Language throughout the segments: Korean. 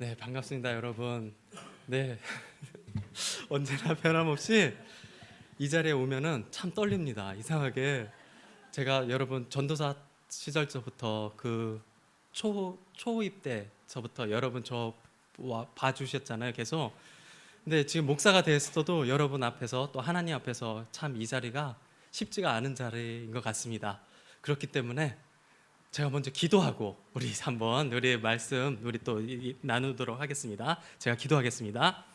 네, 반갑습니다, 여러분. 네, 언제나 변함없이 이 자리에 오면은 참 떨립니다. 이상하게 제가 여러분 전도사 시절서부터 그 초입 때서부터 여러분 저 봐주셨잖아요, 계속. 근데 지금 목사가 됐어도 여러분 앞에서 또 하나님 앞에서 참 이 자리가 쉽지가 않은 자리인 것 같습니다. 그렇기 때문에 제가 먼저 기도하고 우리 한번 우리 말씀 우리 또 나누도록 하겠습니다. 제가 기도하겠습니다.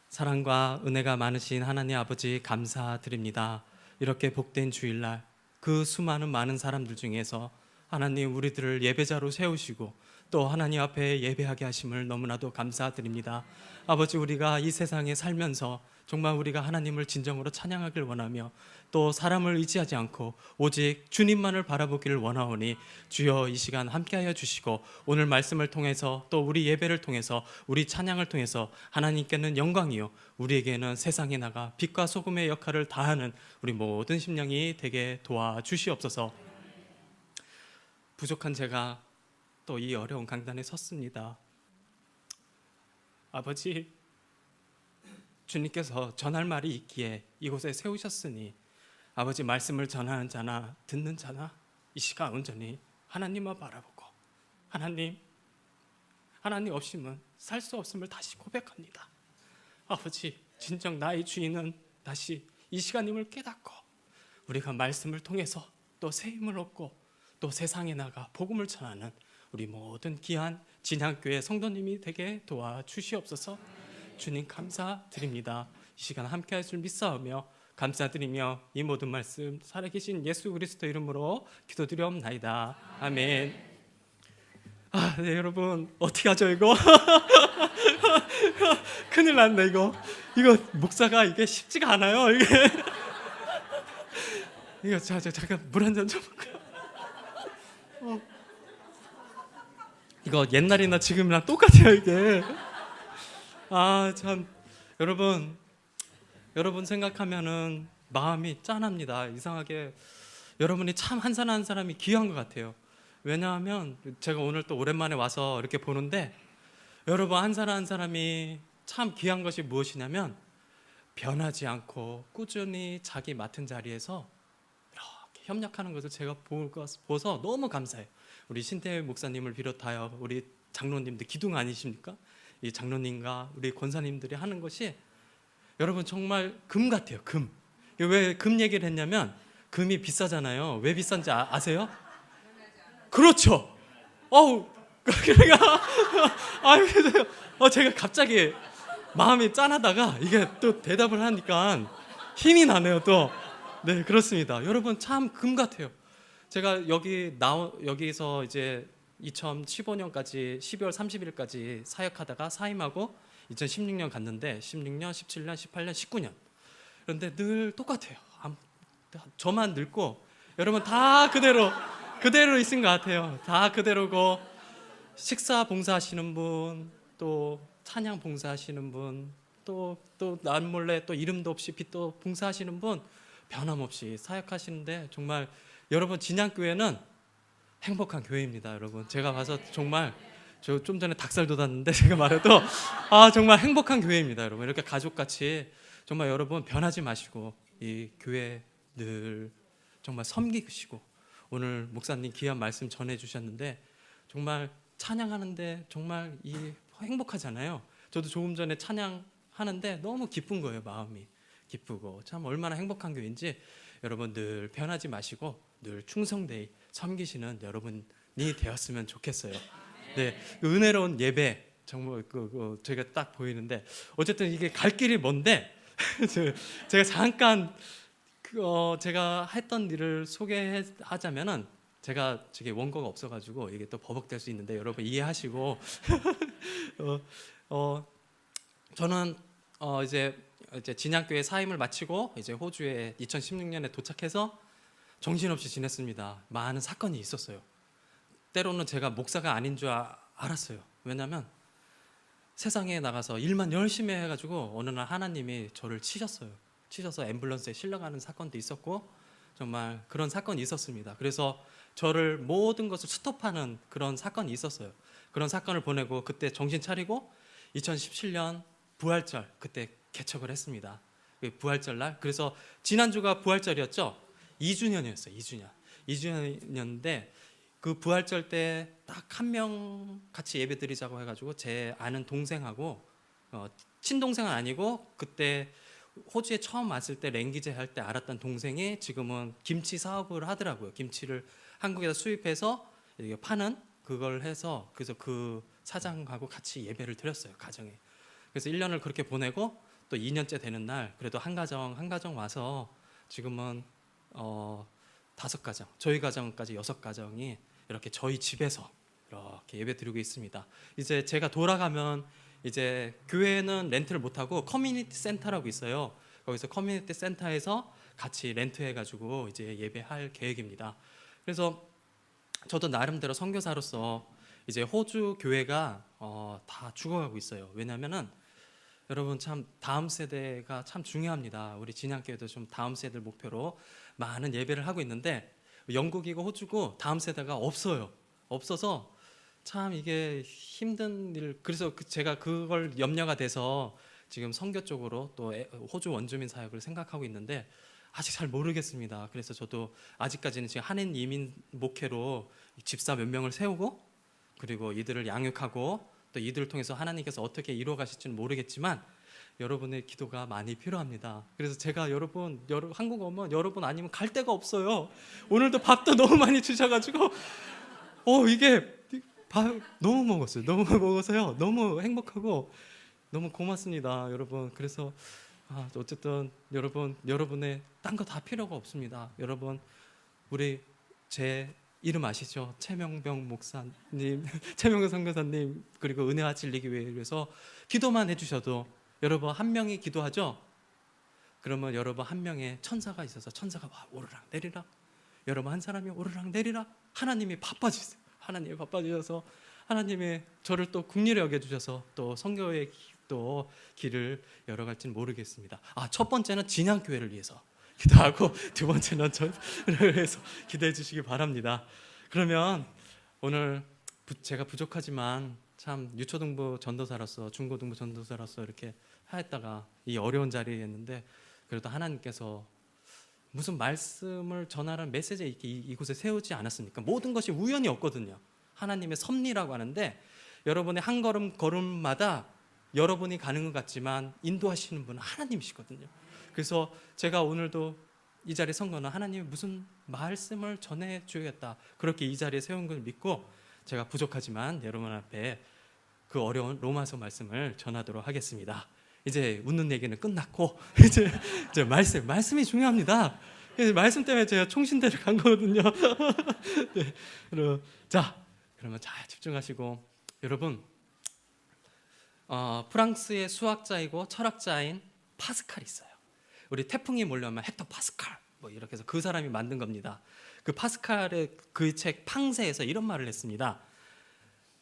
사랑과 은혜가 많으신 하나님 아버지 감사드립니다. 이렇게 복된 주일날 그 수많은 많은 사람들 중에서 하나님 우리들을 예배자로 세우시고 또 하나님 앞에 예배하게 하심을 너무나도 감사드립니다. 아버지, 우리가 이 세상에 살면서 정말 우리가 하나님을 진정으로 찬양하길 원하며 또 사람을 의지하지 않고 오직 주님만을 바라보기를 원하오니 주여 이 시간 함께하여 주시고 오늘 말씀을 통해서 또 우리 예배를 통해서 우리 찬양을 통해서 하나님께는 영광이요 우리에게는 세상에 나가 빛과 소금의 역할을 다하는 우리 모든 심령이 되게 도와주시옵소서. 부족한 제가 또 이 어려운 강단에 섰습니다. 아버지, 주님께서 전할 말이 있기에 이곳에 세우셨으니 아버지, 말씀을 전하는 자나 듣는 자나 이 시간 온전히 하나님만 바라보고 하나님 없이는 살 수 없음을 다시 고백합니다. 아버지, 진정 나의 주인은 다시 이 시간임을 깨닫고 우리가 말씀을 통해서 또 새 힘을 얻고 또 세상에 나가 복음을 전하는 우리 모든 귀한 진양교회 성도님이 되게 도와주시옵소서. 주님 감사드립니다. 이 시간 함께할 줄 믿사오며 감사드리며 이 모든 말씀 살아계신 예수 그리스도 이름으로 기도드리옵나이다. 아멘. 네, 여러분 어떻게 하죠 이거? 큰일 났네 이거 목사가 이게 쉽지가 않아요 이거 잠깐 물 한 잔 좀 먹고요. 이거 옛날이나 지금이랑 똑같아요 이게. 참 여러분 생각하면은 마음이 짠합니다. 이상하게 여러분이 참 한 사람 한 사람이 귀한 것 같아요. 왜냐하면 제가 오늘 또 오랜만에 와서 이렇게 보는데 여러분 한 사람 한 사람이 참 귀한 것이 무엇이냐면 변하지 않고 꾸준히 자기 맡은 자리에서 이렇게 협력하는 것을 제가 보서 너무 감사해요. 우리 신태일 목사님을 비롯하여 우리 장로님들 기둥 아니십니까? 이 장로님과 우리 권사님들이 하는 것이 여러분 정말 금 같아요. 금. 왜 금 얘기를 했냐면 금이 비싸잖아요. 왜 비싼지 아세요? 그렇죠. 그러니까 제가 갑자기 마음이 짠하다가 이게 또 대답을 하니까 힘이 나네요. 또 네, 그렇습니다. 여러분 참 금 같아요. 제가 여기서 이제 2015년까지 12월 30일까지 사역하다가 사임하고 2016년 갔는데 16년, 17년, 18년, 19년. 그런데 늘 똑같아요. 저만 늙고 여러분 다 그대로 있은 것 같아요. 다 그대로고 식사 봉사하시는 분, 또 찬양 봉사하시는 분, 또 남몰래 또 이름도 없이 빛도 봉사하시는 분 변함없이 사역하시는데 정말 여러분 진양교회는 행복한 교회입니다. 여러분 제가 봐서 정말 저 좀 전에 닭살 돋았는데 제가 말해도 정말 행복한 교회입니다. 여러분 이렇게 가족같이 정말 여러분 변하지 마시고 이 교회 늘 정말 섬기시고 오늘 목사님 귀한 말씀 전해주셨는데 정말 찬양하는데 정말 행복하잖아요. 저도 조금 전에 찬양하는데 너무 기쁜 거예요. 마음이 기쁘고 참 얼마나 행복한 교회인지 여러분 늘 변하지 마시고 늘 충성되이 섬기시는 여러분이 되었으면 좋겠어요. 네, 은혜로운 예배 정말 제가 딱 보이는데 어쨌든 이게 갈 길이 먼데 제가 잠깐 제가 했던 일을 소개하자면은 제가 원고가 없어가지고 이게 또 버벅될 수 있는데 여러분 이해하시고 저는 이제 진양교회 사임을 마치고 이제 호주에 2016년에 도착해서 정신없이 지냈습니다. 많은 사건이 있었어요. 때로는 제가 목사가 아닌 줄 알았어요. 왜냐하면 세상에 나가서 일만 열심히 해가지고 어느 날 하나님이 저를 치셔서 앰뷸런스에 실려가는 사건도 있었고 정말 그런 사건이 있었습니다. 그래서 저를 모든 것을 스톱하는 그런 사건이 있었어요. 그런 사건을 보내고 그때 정신 차리고 2017년 부활절 그때 개척을 했습니다. 부활절 날. 그래서 지난주가 부활절이었죠. 2주년이었어요. 2주년인데 그 부활절 때 딱 한 명 같이 예배 드리자고 해가지고 제 아는 동생하고 친동생은 아니고 그때 호주에 처음 왔을 때 랭귀제 할 때 알았던 동생이 지금은 김치 사업을 하더라고요. 김치를 한국에서 수입해서 이게 파는 그걸 해서 그래서 그 사장하고 같이 예배를 드렸어요. 가정에. 그래서 1년을 그렇게 보내고 또 2년째 되는 날 그래도 한 가정 와서 지금은 5가정, 저희 가정까지 6가정이 이렇게 저희 집에서 이렇게 예배 드리고 있습니다. 이제 제가 돌아가면 이제 교회는 렌트를 못 하고 커뮤니티 센터라고 있어요. 거기서 커뮤니티 센터에서 같이 렌트해 가지고 이제 예배할 계획입니다. 그래서 저도 나름대로 선교사로서 이제 호주 교회가 다 죽어가고 있어요. 왜냐하면은 여러분 참 다음 세대가 참 중요합니다. 우리 진양교회도 좀 다음 세대를 목표로 많은 예배를 하고 있는데 영국이고 호주고 다음 세대가 없어요. 없어서 참 이게 힘든 일. 그래서 제가 그걸 염려가 돼서 지금 선교 쪽으로 또 호주 원주민 사역을 생각하고 있는데 아직 잘 모르겠습니다. 그래서 저도 아직까지는 지금 한인 이민 목회로 집사 몇 명을 세우고 그리고 이들을 양육하고 또 이들을 통해서 하나님께서 어떻게 이루어 가실지는 모르겠지만 여러분의 기도가 많이 필요합니다. 그래서 제가 여러분 한국 오면 여러분 아니면 갈 데가 없어요. 오늘도 밥도 너무 많이 주셔가지고 이게 밥 너무 먹었어요. 너무 먹어서요. 너무 행복하고 너무 고맙습니다, 여러분. 그래서 어쨌든 여러분의 딴 거 다 필요가 없습니다. 여러분 우리 제 이름 아시죠? 최명병 목사님, 최명병 선교사님 그리고 은혜와 진리기 위해서 기도만 해주셔도 여러분 한 명이 기도하죠? 그러면 여러분 한 명의 천사가 있어서 천사가 오르락 내리락 여러분 한 사람이 오르락 내리락 하나님이 바빠지세요. 하나님이 바빠지셔서 하나님이 저를 또 긍휼히 여겨주셔서 또 선교의 또 길을 열어갈지는 모르겠습니다. 첫 번째는 진양교회를 위해서 기도하고 두 번째는 저를 위해서 기도해 주시기 바랍니다. 그러면 오늘 제가 부족하지만 참 유초등부 전도사로서 중고등부 전도사로서 이렇게 하였다가 이 어려운 자리에 있는데 그래도 하나님께서 무슨 말씀을 전하는 메시지에 이곳에 세우지 않았습니까? 모든 것이 우연이 없거든요. 하나님의 섭리라고 하는데 여러분의 한 걸음마다 여러분이 가는 것 같지만 인도하시는 분은 하나님이시거든요. 그래서 제가 오늘도 이 자리에 선 거는 하나님이 무슨 말씀을 전해주겠다 그렇게 이 자리에 세운 걸 믿고 제가 부족하지만 여러분 앞에 그 어려운 로마서 말씀을 전하도록 하겠습니다. 이제 웃는 얘기는 끝났고 이제 말씀이 중요합니다. 말씀 때문에 제가 총신대를 간 거거든요. 네, 그러면 잘 집중하시고 여러분 프랑스의 수학자이고 철학자인 파스칼이 있어요. 우리 태풍이 몰려오면 헥터 파스칼 이렇게 해서 그 사람이 만든 겁니다. 그 파스칼의 그 책 팡세에서 이런 말을 했습니다.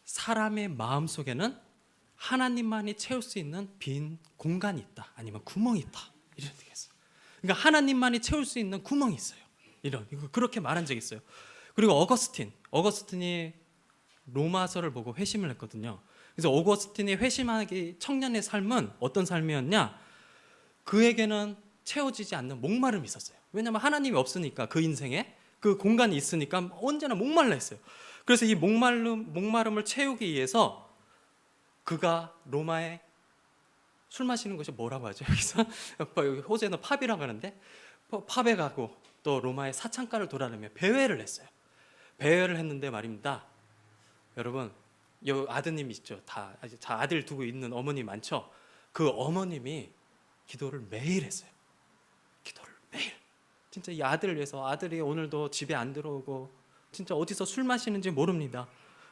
사람의 마음 속에는 하나님만이 채울 수 있는 빈 공간이 있다. 아니면 구멍이 있다. 이런 얘기했어요. 그러니까 하나님만이 채울 수 있는 구멍이 있어요. 그렇게 말한 적이 있어요. 그리고 어거스틴이 로마서를 보고 회심을 했거든요. 그래서 어거스틴이 회심하기 청년의 삶은 어떤 삶이었냐? 그에게는 채워지지 않는 목마름이 있었어요. 왜냐하면 하나님이 없으니까 그 인생에 그 공간이 있으니까 언제나 목말라 했어요. 그래서 이 목마름을 채우기 위해서 그가 로마에 술 마시는 것이 뭐라고 하죠? 여기서 호주에는 팝이라고 하는데 팝에 가고 또 로마의 사창가를 돌아다니며 배회를 했어요. 배회를 했는데 말입니다. 여러분 요 아드님 있죠? 다 아들 두고 있는 어머니 많죠? 그 어머님이 기도를 매일 했어요. 기도를 매일. 진짜 이 아들을 위해서 아들이 오늘도 집에 안 들어오고 진짜 어디서 술 마시는지 모릅니다.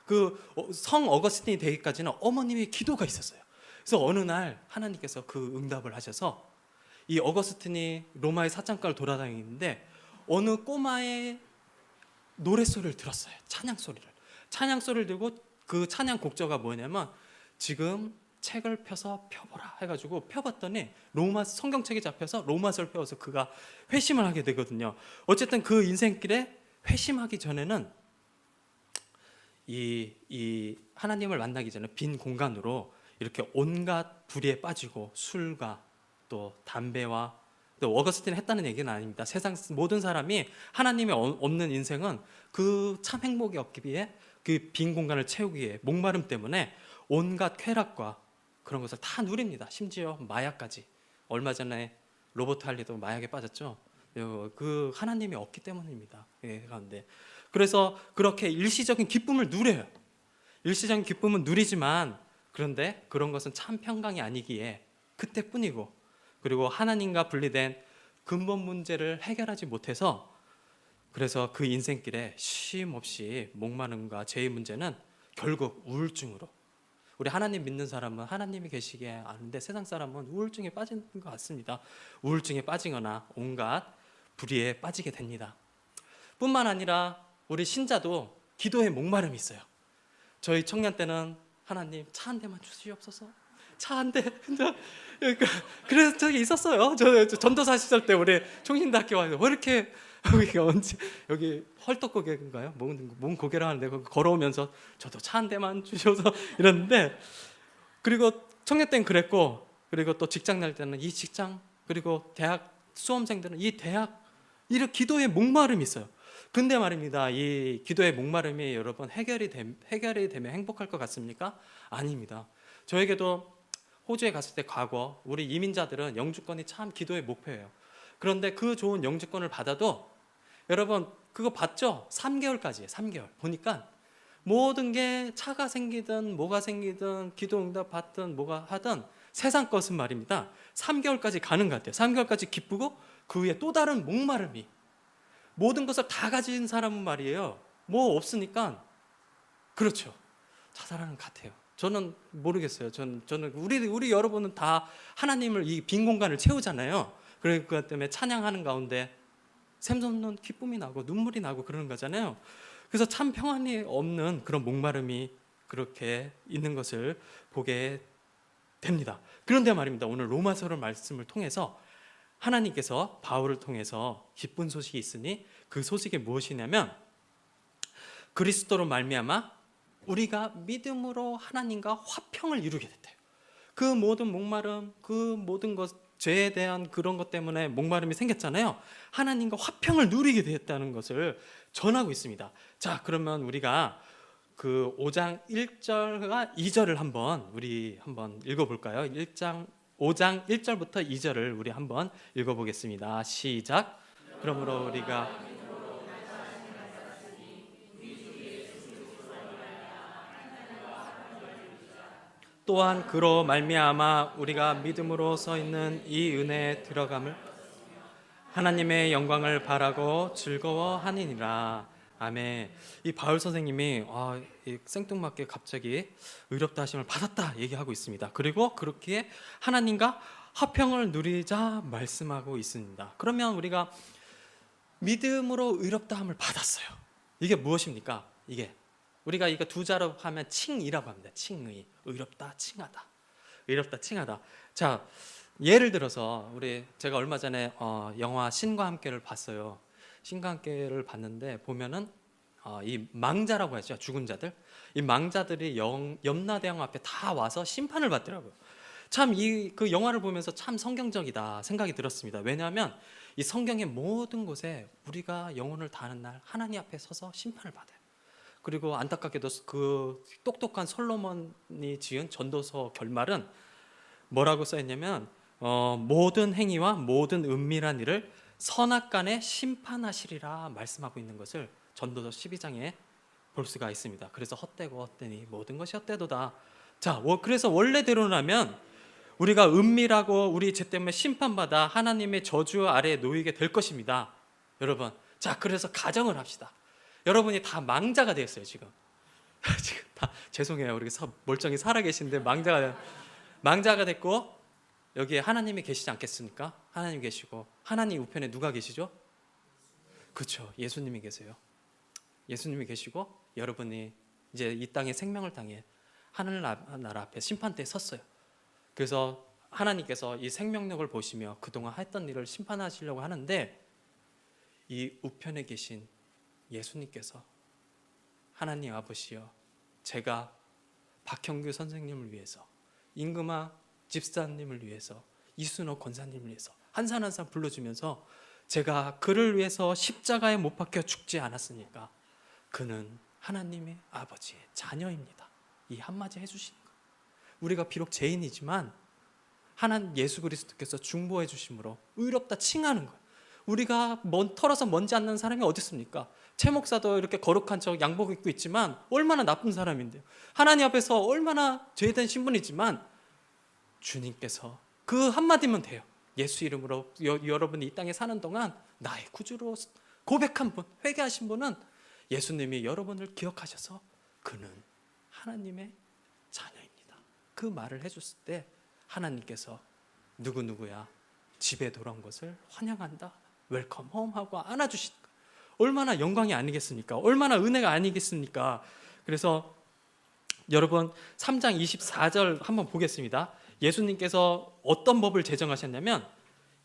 그 성 어거스틴이 되기까지는 어머님의 기도가 있었어요. 그래서 어느 날 하나님께서 그 응답을 하셔서 이 어거스틴이 로마의 사창가를 돌아다니는데 어느 꼬마의 노랫소리를 들었어요. 찬양 소리를 들고 그 찬양 곡조가 뭐냐면 지금 책을 펴서 펴보라 해가지고 펴봤더니 로마 성경책이 잡혀서 로마서를 펴서 그가 회심을 하게 되거든요. 어쨌든 그 인생길에 회심하기 전에는 이 하나님을 만나기 전에 빈 공간으로 이렇게 온갖 불의에 빠지고 술과 또 담배와 또 어거스틴이 했다는 얘기는 아닙니다. 세상 모든 사람이 하나님이 없는 인생은 그 참 행복이 없기 위해 그 빈 공간을 채우기 위해 목마름 때문에 온갖 쾌락과 그런 것을 다 누립니다. 심지어 마약까지. 얼마 전에 로버트 할리도 마약에 빠졌죠. 그 하나님이 없기 때문입니다. 가운데. 그래서 그렇게 일시적인 기쁨을 누려요. 일시적인 기쁨은 누리지만 그런데 그런 것은 참 평강이 아니기에 그때뿐이고, 그리고 하나님과 분리된 근본 문제를 해결하지 못해서 그래서 그 인생길에 쉼 없이 목마름과 죄의 문제는 결국 우울증으로, 우리 하나님 믿는 사람은 하나님이 계시기에 아는데 세상 사람은 우울증에 빠진 것 같습니다. 우울증에 빠지거나 온갖 불의에 빠지게 됩니다. 뿐만 아니라 우리 신자도 기도에 목마름이 있어요. 저희 청년 때는 하나님 차 한 대만 주시옵소서. 차 한 대. 그래서 저기 있었어요. 저 전도사 시절 때 우리 총신대학교 와서 왜 이렇게 여기가 언제 여기 헐떡고개인가요? 뭔 고개를 하는데 걸어오면서 저도 차 한 대만 주셔서 이랬는데, 그리고 청년 때는 그랬고, 그리고 또 직장 날 때는 이 직장, 그리고 대학 수험생들은 이 대학, 이런 기도에 목마름이 있어요. 근데 말입니다, 이 기도의 목마름이 여러분 해결이 되면 행복할 것 같습니까? 아닙니다. 저에게도 호주에 갔을 때 과거 우리 이민자들은 영주권이 참 기도의 목표예요. 그런데 그 좋은 영주권을 받아도 여러분 그거 받죠? 3개월까지예요. 3개월. 보니까 모든 게 차가 생기든 뭐가 생기든 기도응답 받든 뭐가 하든 세상 것은 말입니다, 3개월까지 가는 것 같아요. 3개월까지 기쁘고 그 후에 또 다른 목마름이, 모든 것을 다 가진 사람은 말이에요, 뭐 없으니까, 그렇죠, 자살하는 것 같아요. 저는 모르겠어요. 저는 우리 여러분은 다 하나님을 이 빈 공간을 채우잖아요. 그러니까 때문에 찬양하는 가운데 샘솟는 기쁨이 나고 눈물이 나고 그러는 거잖아요. 그래서 참 평안이 없는 그런 목마름이 그렇게 있는 것을 보게 됩니다. 그런데 말입니다, 오늘 로마서를 말씀을 통해서 하나님께서 바울을 통해서 기쁜 소식이 있으니 그 소식이 무엇이냐면 그리스도로 말미암아 우리가 믿음으로 하나님과 화평을 이루게 됐대요. 그 모든 목마름, 그 모든 것, 죄에 대한 그런 것 때문에 목마름이 생겼잖아요. 하나님과 화평을 누리게 되었다는 것을 전하고 있습니다. 자, 그러면 우리가 그 5장 1절과 2절을 우리 한번 읽어볼까요? 5장 1절부터 2절을 우리 한번 읽어보겠습니다. 시작. 그러므로 우리가 또한 그로 말미암아 우리가 믿음으로 서 있는 이 은혜에 들어감을 하나님의 영광을 바라고 즐거워하니라. 아멘. 이 바울 선생님이 이 생뚱맞게 갑자기 의롭다 하심을 받았다 얘기하고 있습니다. 그리고 그렇게 하나님과 화평을 누리자 말씀하고 있습니다. 그러면 우리가 믿음으로 의롭다함을 받았어요. 이게 무엇입니까? 우리가 이거 두 자로 하면 칭이라고 합니다. 칭의, 의롭다, 칭하다, 의롭다, 칭하다. 자, 예를 들어서 제가 얼마 전에 영화 신과 함께를 봤어요. 신과 함께를 봤는데 보면은 이 망자라고 하죠, 죽은 자들. 이 망자들이 염라대왕 앞에 다 와서 심판을 받더라고요. 참 그 영화를 보면서 참 성경적이다 생각이 들었습니다. 왜냐하면 이 성경의 모든 곳에 우리가 영혼을 다하는 날 하나님 앞에 서서 심판을 받아요. 그리고 안타깝게도 그 똑똑한 솔로몬이 지은 전도서 결말은 뭐라고 써있냐면 모든 행위와 모든 은밀한 일을 선악간에 심판하시리라 말씀하고 있는 것을 전도서 12장에 볼 수가 있습니다. 그래서 헛되고 헛되니 모든 것이 헛되도다. 자, 그래서 원래대로라면 우리가 은밀하고 우리 죄 때문에 심판받아 하나님의 저주 아래에 놓이게 될 것입니다. 여러분, 자, 그래서 가정을 합시다. 여러분이 다 망자가 되었어요. 지금 다 죄송해요. 우리 멀쩡히 살아계신데 망자가 됐고 여기에 하나님이 계시지 않겠습니까? 하나님 계시고 하나님 우편에 누가 계시죠? 그렇죠. 예수님이 계세요. 예수님이 계시고 여러분이 이제 이 땅의 생명을 당해 하늘나라 앞에 심판대에 섰어요. 그래서 하나님께서 이 생명력을 보시며 그동안 했던 일을 심판하시려고 하는데, 이 우편에 계신 예수님께서 하나님 아버지여, 제가 박형규 선생님을 위해서, 임금아 집사님을 위해서, 이순호 권사님을 위해서 한 산 한 산 불러주면서 제가 그를 위해서 십자가에 못 박혀 죽지 않았으니까 그는 하나님의 아버지의 자녀입니다. 이 한마디 해주시는 거예요. 우리가 비록 죄인이지만 하나님 예수 그리스도께서 중보해 주심으로 의롭다 칭하는 거예요. 우리가 털어서 먼지 않는 사람이 어디 있습니까? 최 목사도 이렇게 거룩한 척 양복 입고 있지만 얼마나 나쁜 사람인데요. 하나님 앞에서 얼마나 죄된 신분이지만 주님께서 그 한마디면 돼요. 예수 이름으로 여러분이 이 땅에 사는 동안 나의 구주로 고백한 분, 회개하신 분은 예수님이 여러분을 기억하셔서 그는 하나님의 자녀입니다. 그 말을 해줬을 때 하나님께서 누구누구야 집에 돌아온 것을 환영한다, 웰컴 홈 하고 안아주시는 거예요. 얼마나 영광이 아니겠습니까? 얼마나 은혜가 아니겠습니까? 그래서 여러분 3장 24절 한번 보겠습니다. 예수님께서 어떤 법을 제정하셨냐면,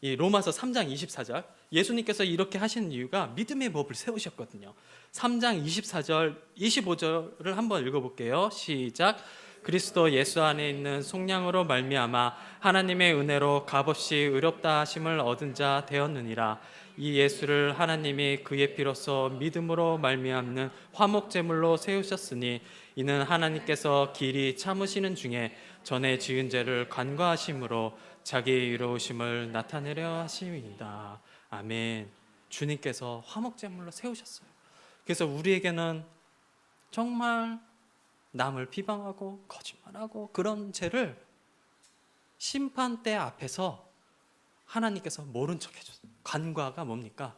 이 로마서 3장 24절, 예수님께서 이렇게 하시는 이유가 믿음의 법을 세우셨거든요. 3장 24절 25절을 한번 읽어볼게요. 시작. 그리스도 예수 안에 있는 속량으로 말미암아 하나님의 은혜로 값없이 의롭다 하심을 얻은 자 되었느니라. 이 예수를 하나님이 그의 피로써 믿음으로 말미암는 화목제물로 세우셨으니 이는 하나님께서 길이 참으시는 중에 전에 지은 죄를 간과하심으로 자기 의로우심을 나타내려 하심이다. 아멘. 주님께서 화목제물로 세우셨어요. 그래서 우리에게는 정말 남을 비방하고 거짓말하고 그런 죄를 심판대 앞에서 하나님께서 모른 척 해줬어요. 간과가 뭡니까?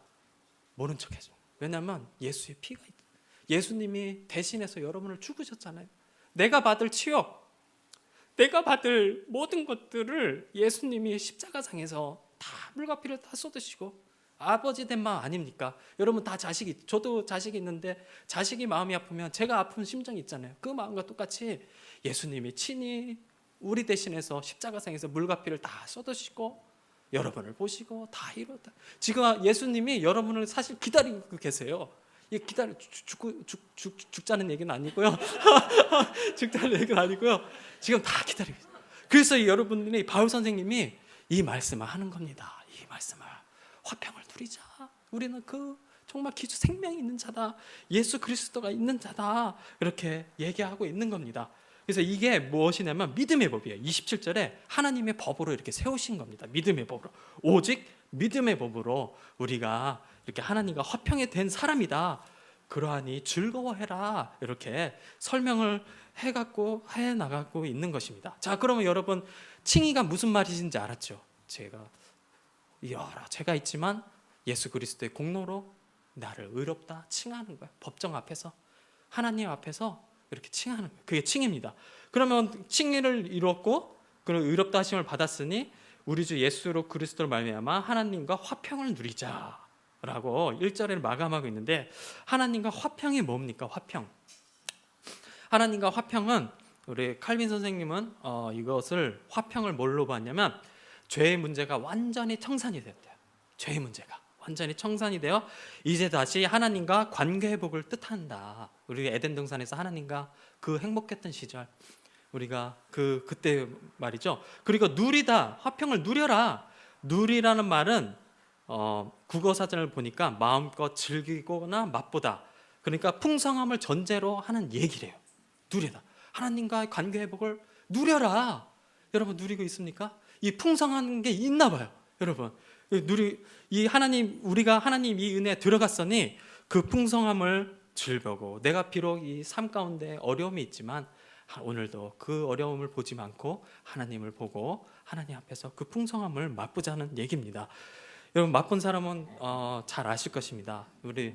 모른 척 해줘요. 왜냐하면 예수의 피가 있다. 예수님이 대신해서 여러분을 죽으셨잖아요. 내가 받을 치욕, 내가 받을 모든 것들을 예수님이 십자가상에서 다 물과 피를 다 쏟으시고 아버지 된 마음 아닙니까? 여러분 다 자식이, 저도 자식이 있는데 자식이 마음이 아프면 제가 아픈 심정이 있잖아요. 그 마음과 똑같이 예수님이 친히 우리 대신해서 십자가상에서 물과 피를 다 쏟으시고 여러분을 보시고 다 이루었다. 지금 예수님이 여러분을 사실 기다리고 계세요. 죽자는 얘기는 아니고요. 죽자는 얘기는 아니고요. 지금 다 기다리고 있어요. 그래서 여러분들이 바울 선생님이 이 말씀을 하는 겁니다. 이 말씀을, 화평을 누리자. 우리는 그 정말 기주 생명이 있는 자다. 예수 그리스도가 있는 자다. 이렇게 얘기하고 있는 겁니다. 그래서 이게 무엇이냐면 믿음의 법이에요. 27절에 하나님의 법으로 이렇게 세우신 겁니다. 믿음의 법으로. 오직 믿음의 법으로 우리가 이렇게 하나님과 화평이 된 사람이다. 그러하니 즐거워해라. 이렇게 설명을 해 나가고 있는 것입니다. 자, 그러면 여러분 칭의가 무슨 말이신지 알았죠? 제가 여러 죄가 있지만 예수 그리스도의 공로로 나를 의롭다 칭하는 거예요. 법정 앞에서, 하나님 앞에서 이렇게 칭하는 거예요. 그게 칭의입니다. 그러면 칭의를 이뤘고 그런 의롭다 하심을 받았으니 우리 주 예수 그리스도로 말미암아 하나님과 화평을 누리자라고 1절을 마감하고 있는데, 하나님과 화평이 뭡니까? 화평. 하나님과 화평은 우리 칼빈 선생님은 이것을 화평을 뭘로 봤냐면 죄의 문제가 완전히 청산이 됐대요. 죄의 문제가 완전히 청산이 되어 이제 다시 하나님과 관계 회복을 뜻한다. 우리 에덴 동산에서 하나님과 그 행복했던 시절, 우리가 그때 말이죠. 그리고 누리다, 화평을 누려라. 누리라는 말은 국어 사전을 보니까 마음껏 즐기거나 맛보다, 그러니까 풍성함을 전제로 하는 얘기래요. 누리다. 하나님과의 관계 회복을 누려라. 여러분 누리고 있습니까? 이 풍성한 게 있나 봐요. 여러분 우리가 하나님 이 은혜에 들어갔으니 그 풍성함을 즐기고, 내가 비록 이 삶 가운데 어려움이 있지만 오늘도 그 어려움을 보지 않고 하나님을 보고 하나님 앞에서 그 풍성함을 맛보자는 얘기입니다. 여러분 맛본 사람은 잘 아실 것입니다. 우리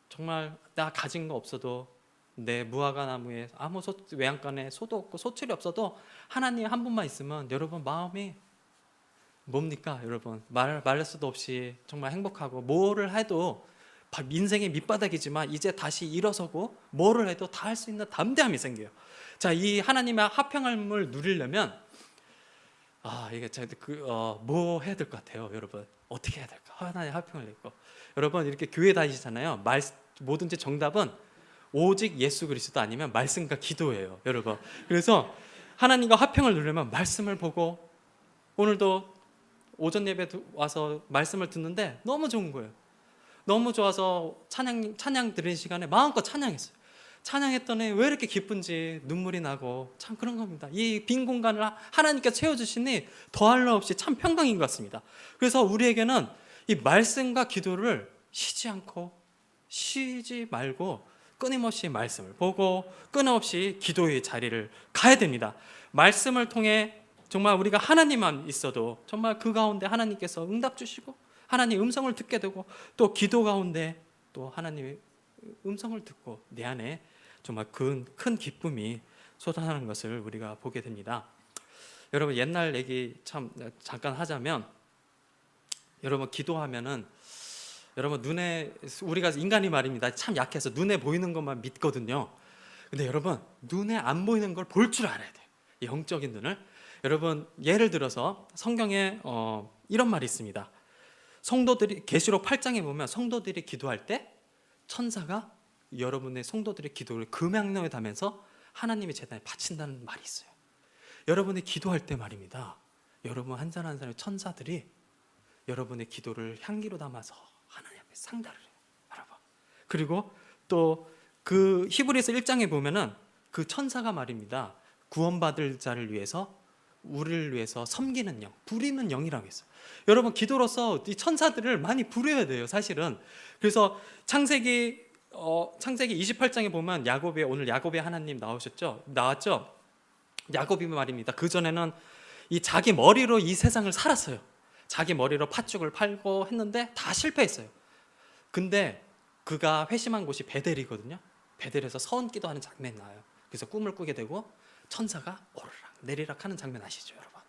정말 나 가진 거 없어도, 내 무화과 나무에 아무 외양간에 소도 없고 소출이 없어도 하나님 한 분만 있으면 여러분 마음이 뭡니까? 여러분 말할 수도 없이 정말 행복하고, 뭐를 해도 인생의 밑바닥이지만 이제 다시 일어서고 뭐를 해도 다 할 수 있는 담대함이 생겨요. 자, 이 하나님의 화평함을 누리려면 이게 뭐 해야 될 것 같아요, 여러분? 어떻게 해야 될까? 하나님의 화평을 내고 여러분 이렇게 교회 다니시잖아요. 뭐든지 정답은 오직 예수 그리스도 아니면 말씀과 기도예요, 여러분. 그래서 하나님과 화평을 누리려면 말씀을 보고, 오늘도 오전 예배 와서 말씀을 듣는데 너무 좋은 거예요. 너무 좋아서 찬양 드리는 시간에 마음껏 찬양했어요. 찬양했더니 왜 이렇게 기쁜지 눈물이 나고, 참 그런 겁니다. 이 빈 공간을 하나님께 채워주시니 더할 나 없이 참 평강인 것 같습니다. 그래서 우리에게는 이 말씀과 기도를 쉬지 말고 끊임없이 말씀을 보고 끊임없이 기도의 자리를 가야 됩니다. 말씀을 통해 정말 우리가 하나님만 있어도 정말 그 가운데 하나님께서 응답 주시고 하나님 음성을 듣게 되고, 또 기도 가운데 또 하나님의 음성을 듣고 내 안에 정말 큰 기쁨이 솟아나는 것을 우리가 보게 됩니다. 여러분, 옛날 얘기 잠깐 하자면, 여러분 기도하면은 여러분 우리가 인간이 말입니다. 참 약해서 눈에 보이는 것만 믿거든요. 근데 여러분 눈에 안 보이는 걸 볼 줄 알아야 돼요. 영적인 눈을. 여러분 예를 들어서 성경에 이런 말이 있습니다. 성도들이 계시록 8장에 보면 성도들이 기도할 때 천사가 여러분의 성도들의 기도를 금양로에 담면서 하나님의 재단에 바친다는 말이 있어요. 여러분이 기도할 때 말입니다. 여러분 한 사람 한 사람의 천사들이 여러분의 기도를 향기로 담아서 하나님 앞에 상달을 해요, 여러분. 그리고 또 그 히브리서 1장에 보면은 그 천사가 말입니다. 구원받을 자를 위해서, 우리를 위해서 섬기는 영, 부리는 영이라고 했어요. 여러분 기도로서 이 천사들을 많이 부려야 돼요, 사실은. 그래서 창세기 28장에 보면 오늘 야곱의 하나님 나왔죠. 야곱이 말입니다. 그 전에는 이 자기 머리로 이 세상을 살았어요. 자기 머리로 팥죽을 팔고 했는데 다 실패했어요. 근데 그가 회심한 곳이 베델이거든요. 베델에서 서은기도 하는 장면이 나와요. 그래서 꿈을 꾸게 되고 천사가 오르락 내리락 하는 장면 아시죠, 여러분?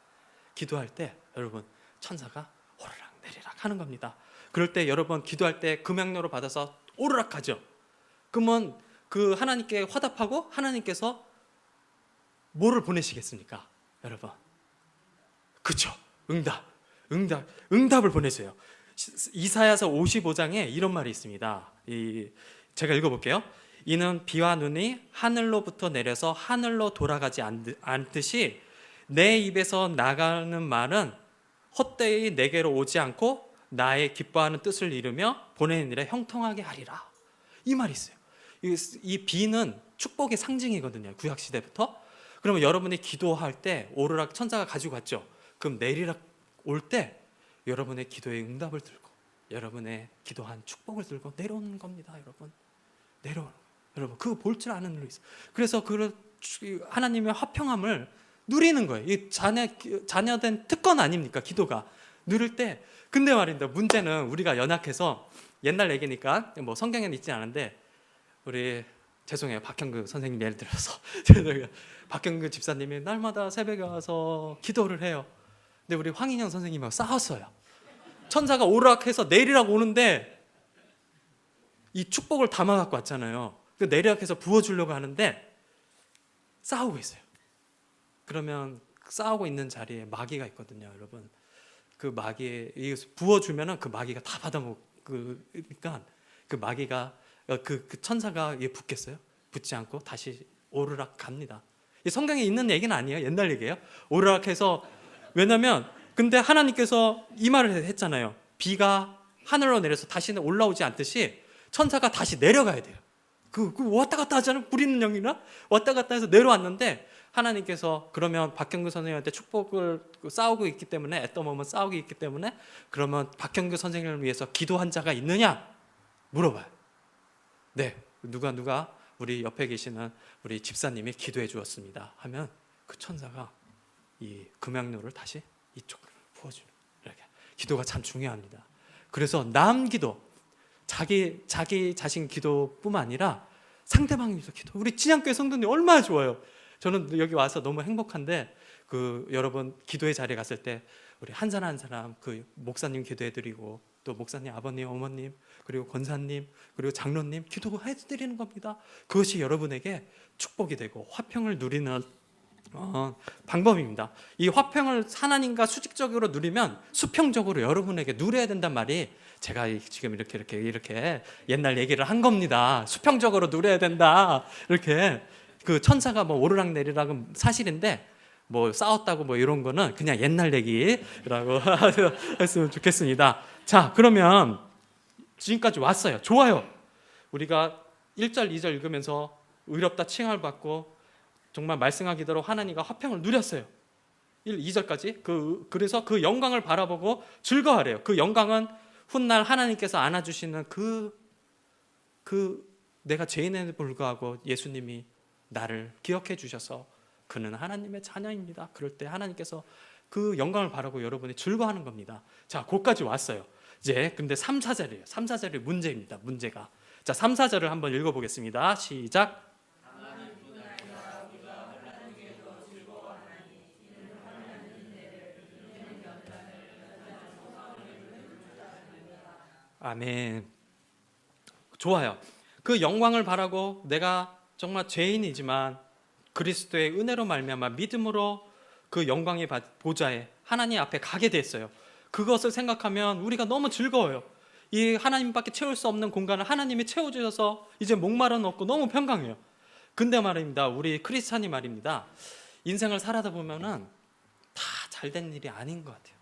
기도할 때 여러분 천사가 오르락 내리락 하는 겁니다. 그럴 때 여러분 기도할 때 금양로로 받아서 오르락 하죠. 그러면 그 하나님께 화답하고 하나님께서 뭐를 보내시겠습니까, 여러분? 그렇죠, 응답을 보내세요. 이사야서 55장에 이런 말이 있습니다. 제가 읽어볼게요. 이는 비와 눈이 하늘로부터 내려서 하늘로 돌아가지 않듯이 내 입에서 나가는 말은 헛되이 내게로 오지 않고 나의 기뻐하는 뜻을 이루며 보내는 일에 형통하게 하리라. 이 말이 있어요. 이 비는 축복의 상징이거든요, 구약시대부터. 그러면 여러분이 기도할 때 오르락 천사가 가지고 갔죠. 그럼 내리락 올 때 여러분의 기도의 응답을 들고 여러분의 기도한 축복을 들고 내려오는 겁니다, 여러분. 내려오는 거예요. 여러분 그거 볼 줄 아는 일이 있어요. 그래서 그 하나님의 화평함을 누리는 거예요. 이 자녀된 특권 아닙니까, 기도가 누릴 때. 근데 말입니다, 문제는 우리가 연약해서, 옛날 얘기니까 뭐 성경에는 있지 않은데, 우리 죄송해요, 박형규 선생님 예를 들어서 박형규 집사님이 날마다 새벽에 와서 기도를 해요. 근데 우리 황인영 선생님하고 싸웠어요. 천사가 오르락해서 내리라고 오는데 이 축복을 담아 갖고 왔잖아요. 그 내리락해서 부어주려고 하는데 싸우고 있어요. 그러면 싸우고 있는 자리에 마귀가 있거든요, 여러분. 그 마귀에 부어주면은 그 마귀가 다 받아먹으니까 그 마귀가 그 천사가 붙겠어요? 붙지 않고 다시 오르락 갑니다. 이 성경에 있는 얘기는 아니에요, 옛날 얘기예요. 오르락해서, 왜냐면 근데 하나님께서 이 말을 했잖아요. 비가 하늘로 내려서 다시는 올라오지 않듯이 천사가 다시 내려가야 돼요. 그 왔다 갔다 하잖아요, 부리는 영이나 왔다 갔다 해서 내려왔는데, 하나님께서 그러면 박형규 선생님한테 축복을 싸우고 있기 때문에, 애떠 먹으면 싸우고 있기 때문에, 그러면 박형규 선생님을 위해서 기도한 자가 있느냐 물어봐요. 네, 누가 우리 옆에 계시는 우리 집사님이 기도해 주었습니다 하면 그 천사가 이 금양로를 다시 이쪽으로 부어주는, 이렇게. 기도가 참 중요합니다. 그래서 남 기도, 자기 자신 기도뿐만 아니라 상대방을 위해서 기도. 우리 진양교회 성도님 얼마나 좋아요. 저는 여기 와서 너무 행복한데, 여러분 기도의 자리에 갔을 때 우리 한 사람 한 사람 그 목사님 기도해드리고, 또 목사님, 아버님, 어머님, 그리고 권사님, 그리고 장로님 기도해드리는 겁니다. 그것이 여러분에게 축복이 되고 화평을 누리는 방법입니다. 이 화평을 하나님과 수직적으로 누리면 수평적으로 여러분에게 누려야 된단 말이, 제가 지금 이렇게 옛날 얘기를 한 겁니다. 수평적으로 누려야 된다. 이렇게 그 천사가 뭐 오르락내리락은 사실인데 뭐 싸웠다고 뭐 이런 거는 그냥 옛날 얘기라고 했으면 좋겠습니다. 자, 그러면 지금까지 왔어요. 좋아요. 우리가 1절, 2절 읽으면서 의롭다 칭함을 받고 정말 말씀하기대로 하나님과 화평을 누렸어요. 2절까지. 그래서 그 영광을 바라보고 즐거워하래요. 그 영광은 훗날 하나님께서 안아주시는 내가 죄인에도 불구하고 예수님이 나를 기억해 주셔서 그는 하나님의 자녀입니다. 그럴 때 하나님께서 그 영광을 바라고 여러분이 즐거워하는 겁니다. 자, 거기까지 왔어요. 이제 근데 3, 4절이에요. 3, 4절이 문제입니다. 문제가. 자, 3, 4절을 한번 읽어보겠습니다. 시작. 아멘. 좋아요. 그 영광을 바라고 내가 정말 죄인이지만 그리스도의 은혜로 말미암아 믿음으로 그 영광의 보좌에 하나님 앞에 가게 됐어요. 그것을 생각하면 우리가 너무 즐거워요. 이 하나님밖에 채울 수 없는 공간을 하나님이 채워주셔서 이제 목마른 없고 너무 평강해요. 근데 말입니다, 우리 크리스찬이 말입니다, 인생을 살아다 보면은 다 잘된 일이 아닌 것 같아요.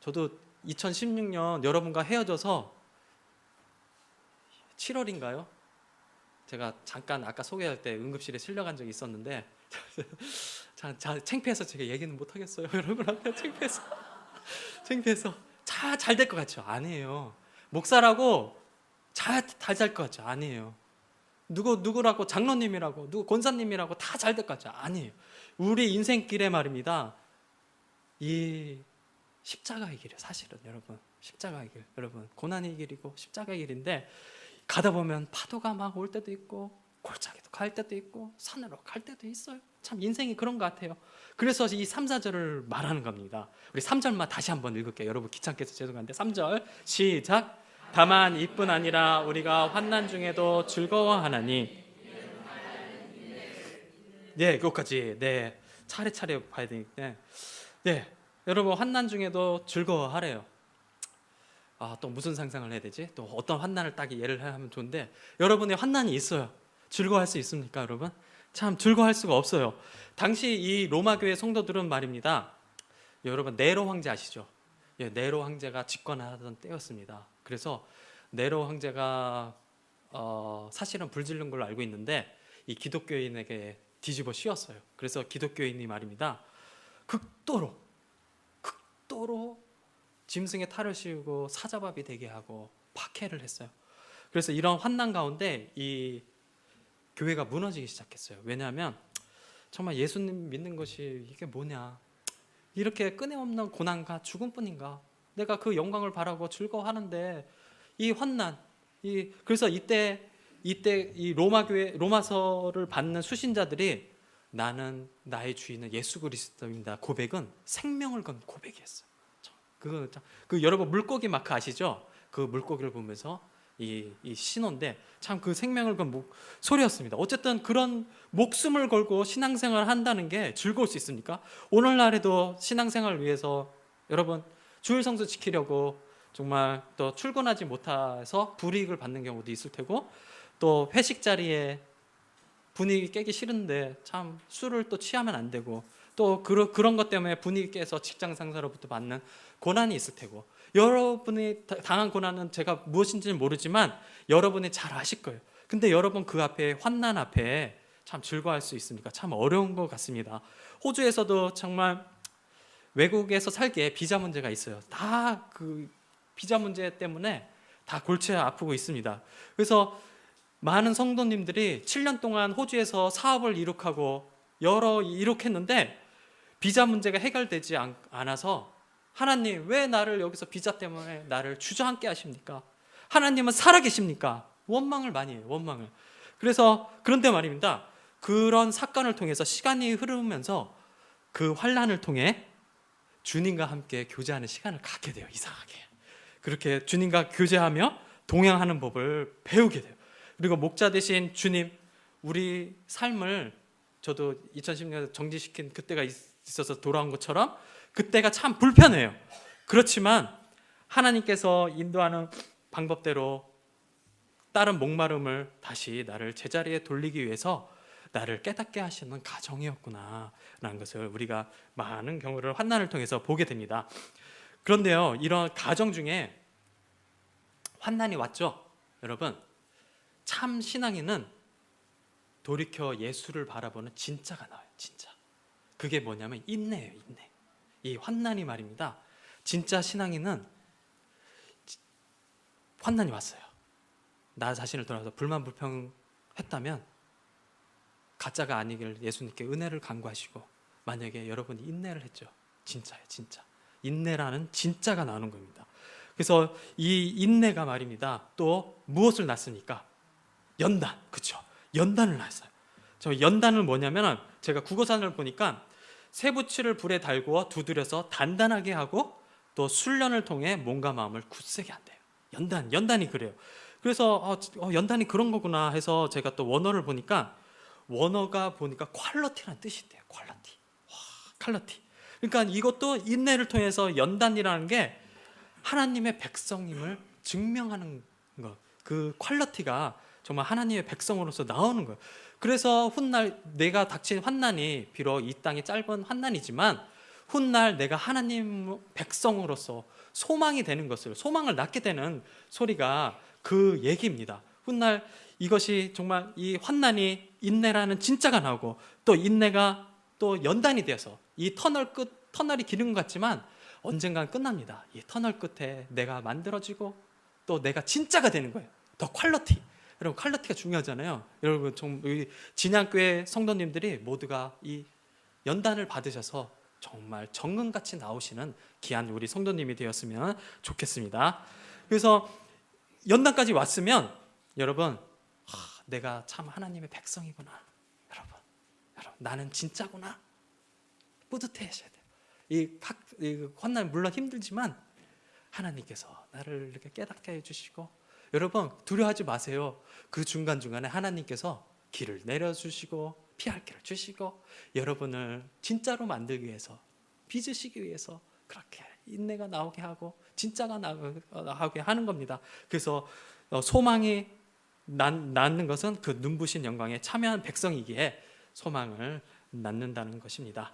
저도 2016년 여러분과 헤어져서 7월인가요? 제가 잠깐 아까 소개할 때 응급실에 실려간 적이 있었는데 창피해서 제가 얘기는 못 하겠어요. 여러분 앞에 창피해서 잘 될 것 같죠? 아니에요. 목사라고 잘 될 것 같죠? 아니에요. 누구라고 장로님이라고 누구 권사님이라고 다 잘 될 것 같죠? 아니에요. 우리 인생길에 말입니다, 이 십자가의 길이에요. 사실은 여러분, 십자가의 길, 여러분 고난의 길이고 십자가의 길인데 가다 보면 파도가 막 올 때도 있고 골짜기도 갈 때도 있고 산으로 갈 때도 있어요. 참 인생이 그런 것 같아요. 그래서 이 3, 4절을 말하는 겁니다. 우리 3절만 다시 한번 읽을게요. 여러분 귀찮게 해서 죄송한데 3절 시작. 다만 이뿐 아니라 우리가 환난 중에도 즐거워하나니. 네, 그것까지. 네, 차례차례 봐야 되니까. 네, 여러분 환난 중에도 즐거워하래요. 또 무슨 상상을 해야 되지? 또 어떤 환난을 딱 예를 하면 좋은데, 여러분의 환난이 있어요. 즐거워할 수 있습니까, 여러분? 참 즐거워할 수가 없어요. 당시 이 로마 교회 성도들은 말입니다, 여러분 네로 황제 아시죠? 예, 네로 황제가 집권하던 때였습니다. 그래서 네로 황제가 사실은 불질른 걸로 알고 있는데 이 기독교인에게 뒤집어 씌웠어요. 그래서 기독교인이 말입니다, 극도로 짐승의 탈을 씌우고 사자밥이 되게 하고 박해를 했어요. 그래서 이런 환난 가운데 이 교회가 무너지기 시작했어요. 왜냐하면 정말 예수님 믿는 것이 이게 뭐냐, 이렇게 끊임없는 고난과 죽음뿐인가, 내가 그 영광을 바라고 즐거워하는데 이 환난, 그래서 이때 이 로마 교회 로마서를 받는 수신자들이 나는 나의 주인은 예수 그리스도입니다 고백은 생명을 건 고백이었어요. 여러분 물고기 마크 아시죠? 그 물고기를 보면서 이 신호인데 참 그 생명을 건 소리였습니다. 어쨌든 그런 목숨을 걸고 신앙생활을 한다는 게 즐거울 수 있습니까? 오늘날에도 신앙생활을 위해서 여러분 주일 성수 지키려고 정말 또 출근하지 못해서 불이익을 받는 경우도 있을 테고, 또 회식 자리에 분위기 깨기 싫은데 참 술을 또 취하면 안 되고, 또 그런 것 때문에 분위기 깨서 직장 상사로부터 받는 고난이 있을 테고, 여러분이 당한 고난은 제가 무엇인지는 모르지만 여러분이 잘 아실 거예요. 근데 여러분 그 앞에 환난 앞에 참 즐거워할 수 있습니까? 참 어려운 것 같습니다. 호주에서도 정말 외국에서 살기에 비자 문제가 있어요. 다 그 비자 문제 때문에 다 골치 아프고 있습니다. 그래서 많은 성도님들이 7년 동안 호주에서 사업을 이룩하고 이룩했는데 비자 문제가 해결되지 않아서, 하나님 왜 나를 여기서 비자 때문에 나를 주저앉게 하십니까? 하나님은 살아계십니까? 원망을 많이 해요. 원망을. 그런데 말입니다, 그런 사건을 통해서 시간이 흐르면서 그 환난을 통해 주님과 함께 교제하는 시간을 갖게 돼요. 이상하게. 그렇게 주님과 교제하며 동행하는 법을 배우게 돼요. 그리고 목자 대신 주님, 우리 삶을, 저도 2010년에 정지시킨 그때가 있어서 돌아온 것처럼 그때가 참 불편해요. 그렇지만 하나님께서 인도하는 방법대로 다른 목마름을 다시 나를 제자리에 돌리기 위해서 나를 깨닫게 하시는 가정이었구나 라는 것을 우리가 많은 경우를 환난을 통해서 보게 됩니다. 그런데요, 이런 가정 중에 환난이 왔죠. 여러분, 참 신앙인은 돌이켜 예수를 바라보는 진짜가 나와요. 진짜. 그게 뭐냐면 인내예요. 인내. 이 환난이 말입니다. 진짜 신앙인은 환난이 왔어요. 나 자신을 돌아서 불만불평했다면 가짜가 아니길 예수님께 은혜를 간구하시고, 만약에 여러분이 인내를 했죠. 진짜예요. 진짜. 인내라는 진짜가 나오는 겁니다. 그래서 이 인내가 말입니다. 또 무엇을 낳습니까? 연단. 그렇죠. 연단을 낳았어요. 저 연단은 뭐냐면, 제가 국어사전을 보니까 쇠붙이를 불에 달구어 두드려서 단단하게 하고 또 훈련을 통해 몸과 마음을 굳세게 한대요. 연단이 그래요. 그래서 연단이 그런 거구나 해서 제가 또 원어를 보니까, 원어가 보니까 퀄러티라는 뜻이 있대요. 퀄러티. 와, 퀄러티. 그러니까 이것도 인내를 통해서 연단이라는 게 하나님의 백성임을 증명하는 것. 그 퀄러티가 정말 하나님의 백성으로서 나오는 거예요. 그래서 훗날 내가 닥친 환난이 비록 이 땅의 짧은 환난이지만 훗날 내가 하나님 백성으로서 소망이 되는 것을, 소망을 낳게 되는 소리가 그 얘기입니다. 훗날 이것이 정말 이 환난이 인내라는 진짜가 나오고, 또 인내가 또 연단이 되어서 이 터널이 기는 것 같지만 언젠간 끝납니다. 이 터널 끝에 내가 만들어지고 또 내가 진짜가 되는 거예요. 더 퀄러티. 여러분, 퀄러티가 중요하잖아요. 여러분, 우리 진양교회 성도님들이 모두가 이 연단을 받으셔서 정말 정금같이 나오시는 귀한 우리 성도님이 되었으면 좋겠습니다. 그래서 연단까지 왔으면 여러분, 내가 참 하나님의 백성이구나. 여러분, 나는 진짜구나. 뿌듯해 하셔야 돼요. 이 환난 물론 힘들지만 하나님께서 나를 이렇게 깨닫게 해주시고, 여러분 두려워하지 마세요. 그 중간중간에 하나님께서 길을 내려주시고 피할 길을 주시고 여러분을 진짜로 만들기 위해서, 빚으시기 위해서 그렇게 인내가 나오게 하고 진짜가 나오게 하는 겁니다. 그래서 소망이 낳는 것은 그 눈부신 영광에 참여한 백성이기에 소망을 낳는다는 것입니다.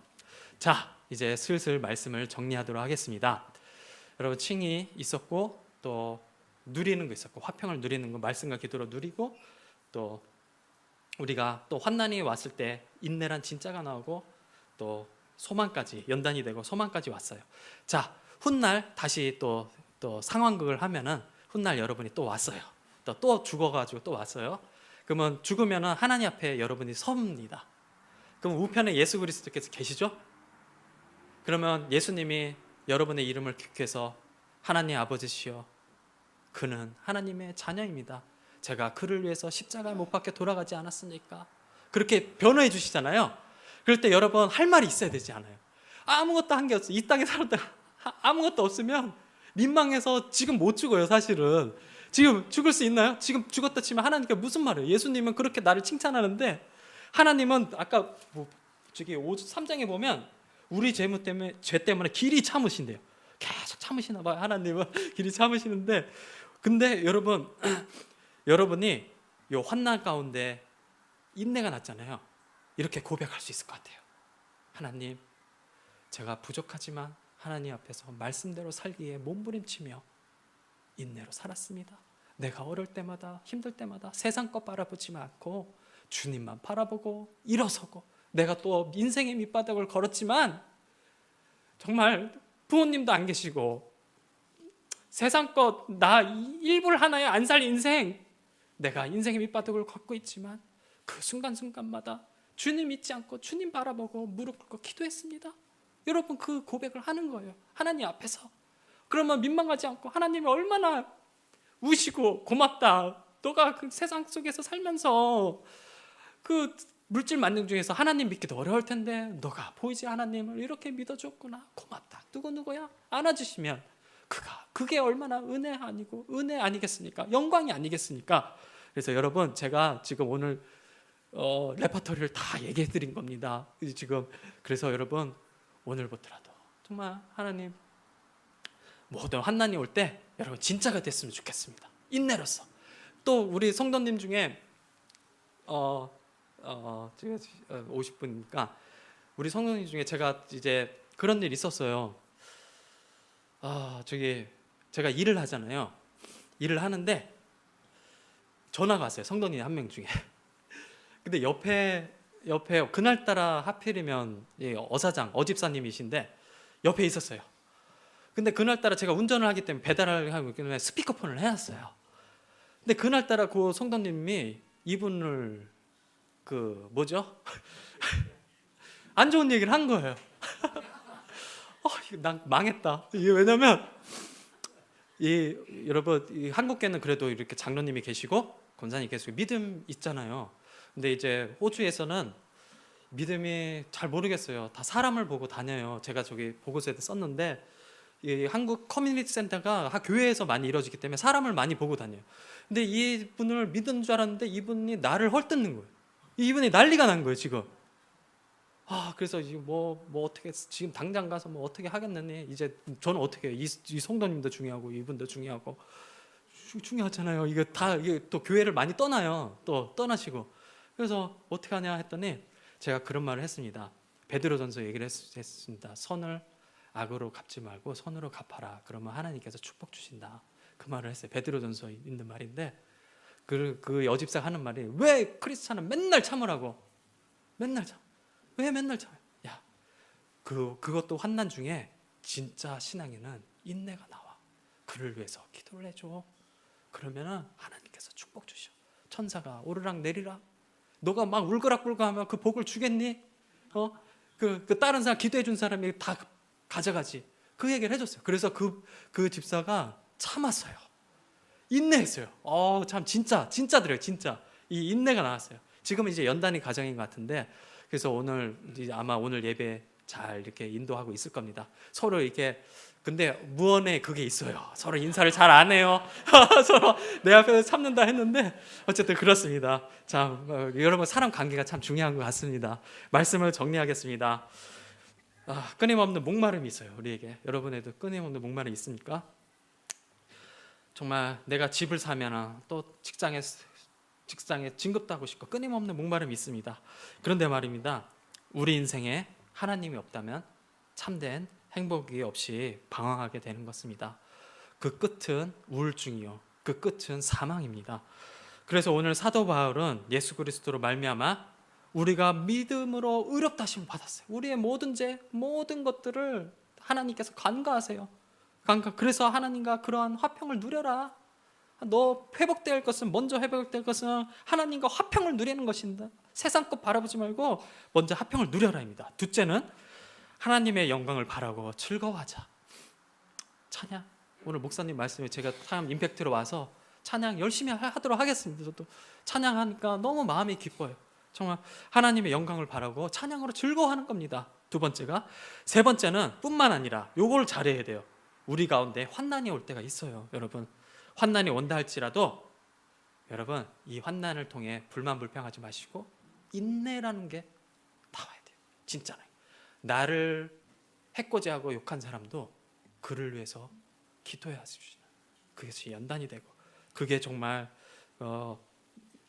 자, 이제 슬슬 말씀을 정리하도록 하겠습니다. 여러분, 칭이 있었고 또 누리는 거 있었고, 화평을 누리는 거 말씀과 기도로 누리고, 또 우리가 또 환난이 왔을 때 인내란 진짜가 나오고 또 소망까지, 연단이 되고 소망까지 왔어요. 자, 훗날 다시 또 상황극을 하면은 훗날 여러분이 또 왔어요. 또 죽어가지고 또 왔어요. 그러면 죽으면은 하나님 앞에 여러분이 섭니다. 그럼 우편에 예수 그리스도께서 계시죠? 그러면 예수님이 여러분의 이름을 기억해서 하나님 아버지시여, 그는 하나님의 자녀입니다. 제가 그를 위해서 십자가에 못 박혀 돌아가지 않았습니까? 그렇게 변호해 주시잖아요. 그럴 때 여러분 할 말이 있어야 되지 않아요? 아무것도 한 게 없어. 이 땅에 살았다 아무것도 없으면 민망해서 지금 못 죽어요. 사실은 지금 죽을 수 있나요? 지금 죽었다 치면 하나님께 무슨 말이에요? 예수님은 그렇게 나를 칭찬하는데, 하나님은 아까 저기 3장에 보면 우리 죄 때문에 길이 참으신대요. 계속 참으시나 봐요. 하나님은 길이 참으시는데, 근데 여러분, 여러분이 이 환난 가운데 인내가 났잖아요. 이렇게 고백할 수 있을 것 같아요. 하나님, 제가 부족하지만 하나님 앞에서 말씀대로 살기에 몸부림치며 인내로 살았습니다. 내가 어려울 때마다, 힘들 때마다 세상 것 바라보지 않고 주님만 바라보고 일어서고, 내가 또 인생의 밑바닥을 걸었지만 정말 부모님도 안 계시고 세상 것 나 일불 하나에 안 살 인생, 내가 인생의 밑바닥을 걷고 있지만 그 순간순간마다 주님 잊지 않고 주님 바라보고 무릎 꿇고 기도했습니다. 여러분, 그 고백을 하는 거예요. 하나님 앞에서. 그러면 민망하지 않고, 하나님이 얼마나 우시고 고맙다. 너가 그 세상 속에서 살면서 그 물질 만능 중에서 하나님 믿기도 어려울 텐데 너가 보이지 하나님을 이렇게 믿어줬구나. 고맙다. 누구야? 안아주시면 그게 얼마나 은혜 아니겠습니까? 영광이 아니겠습니까? 그래서 여러분, 제가 지금 오늘 레퍼토리를 다 얘기해 드린 겁니다. 지금 그래서 여러분, 오늘부터라도 정말 하나님 모든 환난이 올 때 여러분 진짜가 됐으면 좋겠습니다. 인내로서. 또 우리 성도님 중에 제가 50분이니까 우리 성도님 중에 제가 이제 그런 일 있었어요. 제가 일을 하잖아요. 일을 하는데 전화가 왔어요. 성도님 한 명 중에. 근데 옆에 그날따라 하필이면 어집사님이신데 옆에 있었어요. 근데 그날따라 제가 운전을 하기 때문에 배달을 하기 때문에 스피커폰을 해놨어요. 근데 그날따라 그 성도님이 이분을 안 좋은 얘기를 한 거예요. 난 망했다. 이게 왜냐면 여러분, 한국계는 그래도 이렇게 장로님이 계시고 권사님 계시고 믿음 있잖아요. 근데 이제 호주에서는 믿음이 잘 모르겠어요. 다 사람을 보고 다녀요. 제가 저기 보고서에도 썼는데 이 한국 커뮤니티 센터가 교회에서 많이 이루어지기 때문에 사람을 많이 보고 다녀요. 근데 이분을 믿은 줄 알았는데 이분이 나를 헐뜯는 거예요. 이분이 난리가 난 거예요 지금. 그래서 뭐 어떻게 지금 당장 가서 뭐 어떻게 하겠느니, 이제 저는 어떻게 해요? 이 성도님도 중요하고 이분도 중요하고 중요하잖아요. 이게 또 교회를 많이 떠나요. 또 떠나시고. 그래서 어떻게 하냐 했더니 제가 그런 말을 했습니다. 베드로전서 얘기를 했습니다. 선을 악으로 갚지 말고 선으로 갚아라. 그러면 하나님께서 축복 주신다. 그 말을 했어요. 베드로전서에 있는 말인데 그 여집사가 하는 말이, 왜 크리스찬은 맨날 참으라고? 맨날 참. 왜 맨날 참아요? 야, 그것도 환난 중에 진짜 신앙에는 인내가 나와. 그를 위해서 기도를 해줘. 그러면은 하나님께서 축복 주셔. 천사가 오르락 내리락. 너가 막 울거락불거하면 그 복을 주겠니? 그 다른 사람 기도해 준 사람이 다 가져가지. 그 얘기를 해줬어요. 그래서 그 집사가 참았어요. 인내했어요. 참 진짜 드려요. 진짜 이 인내가 나왔어요. 지금은 이제 연단이 가정인 것 같은데, 그래서 아마 오늘 예배 잘 이렇게 인도하고 있을 겁니다. 서로 이렇게, 근데 무언에 그게 있어요. 서로 인사를 잘 안 해요. 서로 내 앞에서 참는다 했는데 어쨌든 그렇습니다. 참 여러분, 사람 관계가 참 중요한 것 같습니다. 말씀을 정리하겠습니다. 끊임없는 목마름이 있어요. 우리에게. 여러분에도 끊임없는 목마름이 있습니까? 정말 내가 집을 사면 또 직장에 진급도 하고 싶고 끊임없는 목마름이 있습니다. 그런데 말입니다, 우리 인생에 하나님이 없다면 참된 행복이 없이 방황하게 되는 것입니다. 그 끝은 우울증이요, 그 끝은 사망입니다. 그래서 오늘 사도 바울은 예수 그리스도로 말미암아 우리가 믿음으로 의롭다 하심을 받았어요. 우리의 모든 죄, 모든 것들을 하나님께서 간과하세요. 그래서 하나님과 그러한 화평을 누려라. 너 회복될 것은, 먼저 회복될 것은 하나님과 화평을 누리는 것입니다. 세상 것 바라보지 말고 먼저 화평을 누려라입니다. 둘째는 하나님의 영광을 바라고 즐거워하자. 찬양. 오늘 목사님 말씀에 제가 참 임팩트로 와서 찬양 열심히 하도록 하겠습니다. 저도 찬양하니까 너무 마음이 기뻐요. 정말 하나님의 영광을 바라고 찬양으로 즐거워하는 겁니다. 두 번째가. 세 번째는 뿐만 아니라 요걸 잘해야 돼요. 우리 가운데 환난이 올 때가 있어요. 여러분, 환난이 온다 할지라도 여러분, 이 환난을 통해 불만불평하지 마시고 인내라는 게 나와야 돼요. 진짜로. 나를 해코지하고 욕한 사람도 그를 위해서 기도해야 주시는, 그것이 연단이 되고, 그게 정말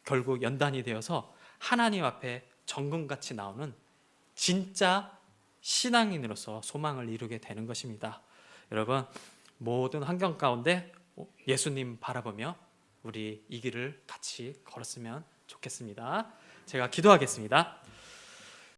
결국 연단이 되어서 하나님 앞에 정금같이 나오는 진짜 신앙인으로서 소망을 이루게 되는 것입니다. 여러분, 모든 환경 가운데 예수님 바라보며 우리 이 길을 같이 걸었으면 좋겠습니다. 제가 기도하겠습니다.